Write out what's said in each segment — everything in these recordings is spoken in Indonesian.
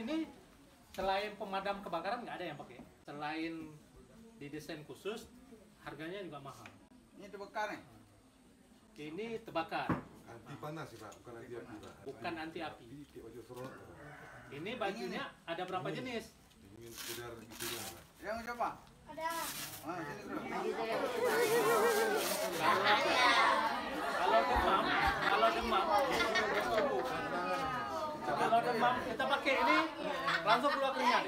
ini selain pemadam kebakaran nggak ada yang pakai. Selain didesain khusus, harganya juga mahal. Ini terbakar nih? Ini terbakar. Anti panas sih Pak, bukan anti api Pak. Bukan anti api. Kayak baju sorot. Ini bajunya ada berapa jenis? Ingin sekedar gitu lah Pak. Yang siapa? Ada. Sini dulu. Kalau demam kita pakai ini langsung keluar keringat.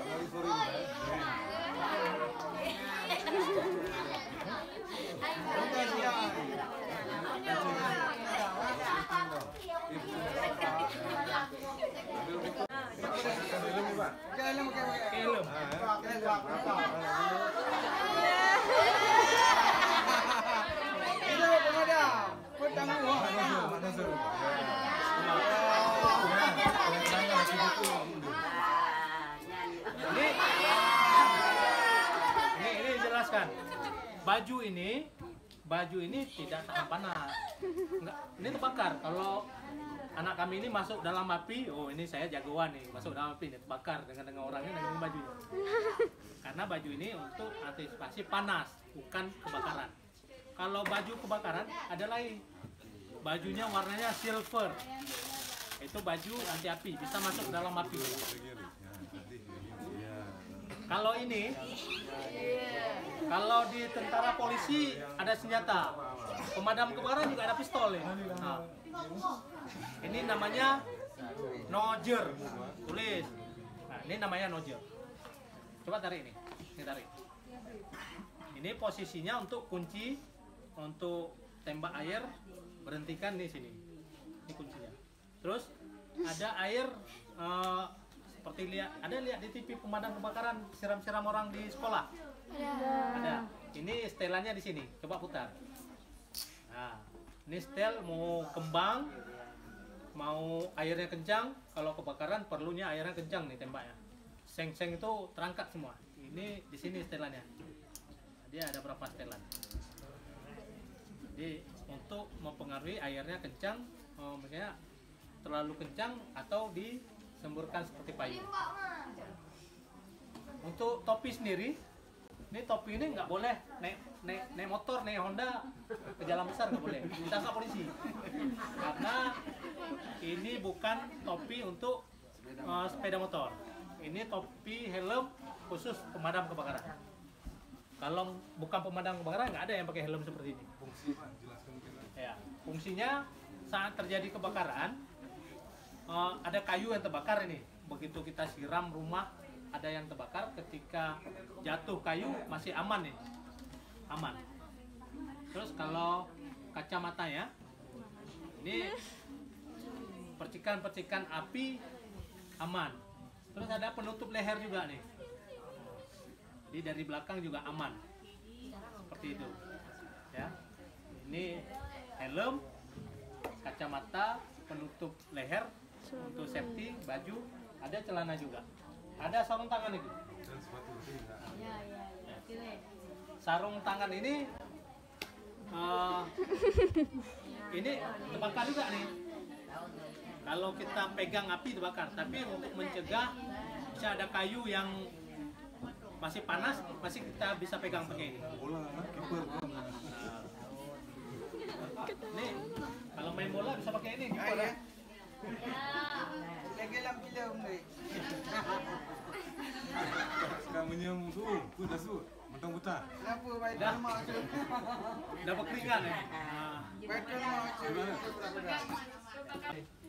Lari sore ini. Helm. Ini pemadam. Petang Ini jelaskan. Baju ini tidak tahan panas. Enggak, ini terbakar. Kalau anak kami ini masuk dalam api, oh ini saya jagoan nih, masuk dalam api ini terbakar dengan orangnya dengan bajunya. Karena baju ini untuk antisipasi panas, bukan kebakaran. Kalau baju kebakaran ada lain. Bajunya warnanya silver. Itu baju anti api, bisa masuk dalam api. Kalau ini, kalau di tentara polisi ada senjata, pemadam kebakaran juga ada pistol ya. Nah, ini namanya nojer, tulis. Nah, ini namanya nojer. Coba tarik ini tarik. Ini posisinya untuk kunci, untuk tembak air, berhentikan di sini. Ini kuncinya. Terus ada air. Seperti lihat di TV pemadam kebakaran siram-siram orang di sekolah. Ada. Ini setelannya di sini. Coba putar. Nah, ini setel mau kembang, mau airnya kencang. Kalau kebakaran perlunya airnya kencang nih tembaknya. Seng-seng itu terangkat semua. Ini di sini setelannya. Dia ada berapa setelan. Jadi untuk mempengaruhi airnya kencang, misalnya terlalu kencang atau disemburkan seperti payung. Untuk topi sendiri, ini topi ini nggak boleh naik motor, naik Honda ke jalan besar nggak boleh. Ditangkap polisi. Karena ini bukan topi untuk sepeda motor. Ini topi helm khusus pemadam kebakaran. Kalau bukan pemadam kebakaran nggak ada yang pakai helm seperti ini. Fungsi Pak, jelaskan mungkin. Ya, fungsinya saat terjadi kebakaran. Ada kayu yang terbakar ini. Begitu kita siram rumah, ada yang terbakar. Ketika jatuh kayu masih aman nih, aman. Terus kalau kacamatanya, ini percikan-percikan api aman. Terus ada penutup leher juga nih. Jadi dari belakang juga aman. Seperti itu. Ya. Ini helm, kacamata, penutup leher. Untuk safety, baju, ada celana juga. Ada sarung tangan itu. Dan sepatu enggak. Sarung tangan ini terbakar juga nih. Kalau kita pegang api terbakar, tapi untuk mencegah bisa ada kayu yang masih panas, masih kita bisa pegang pakai ini. Bola, kiper. Nih, kalau main bola bisa pakai ini. Kiper, ya. Lagi dalam film ni. Sekarang menyem tu, dah su, mentang buta. Kenapa baik rumah tu? Dapat keringat ya. Nah, Baik rumah tu.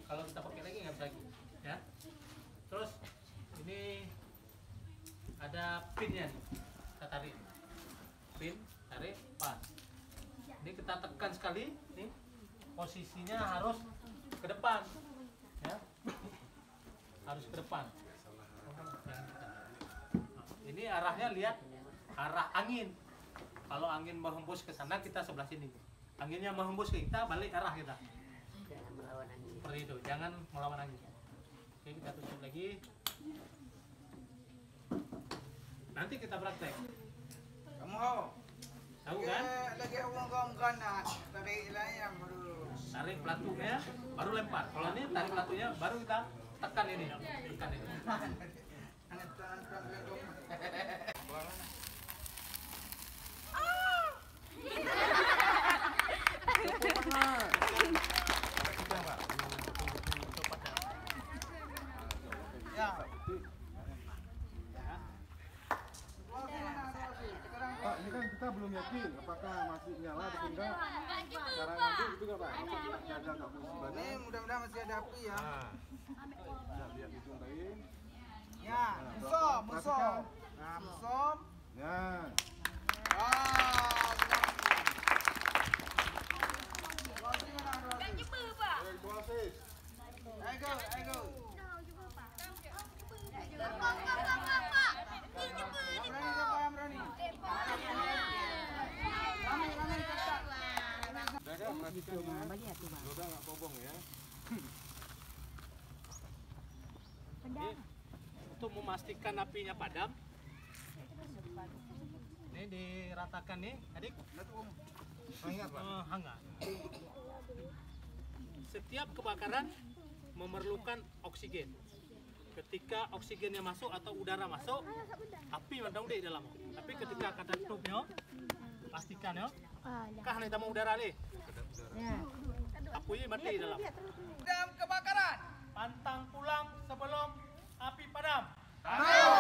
kalau kita pakai lagi nggak bisa lagi, ya. Terus ini ada pinnya nih, kita tarik, pin, tarik, pas. Ini kita tekan sekali, nih posisinya harus ke depan, ya, harus ke depan. Ini arahnya lihat arah angin. Kalau angin menghembus ke sana kita sebelah sini. Anginnya menghembus ke kita, balik arah kita. Seperti itu, jangan melawan angin. Oke, kita tutup lagi. Nanti kita praktek. Kamu tahu? Tahu kan? Lagi orang kanan, tarik layang baru. tarik pelatunya, baru lempar. Kalau ini tarik pelatunya, baru kita tekan ini. Tekan ini. Ya. Pak, ini kan kita belum yakin apakah masih nyala atau enggak. Cara ngambil itu enggak Pak? Jaga enggak posisi Ini badan. mudah-mudahan masih ada api ya. Nah, lihat dituntain. Ya, musom, musom. Nah, musom. Ya. Wah. Proses. Ayo go, ayo go. Yang berani. Ramai cepat. Jaga perhatikan ya. Roda enggak kobong ya. Ini untuk memastikan apinya padam. Ini diratakan nih, adik. Hangat Pak. Hangat. Setiap kebakaran memerlukan oksigen. Ketika oksigennya masuk atau udara masuk, api mendang di dalam. Tapi ketika kata tutupnya, pastikan ya, kah nih tamu udara nih. Apinya mati di dalam. Padam kebakaran. Pantang pulang sebelum api padam. Ayo.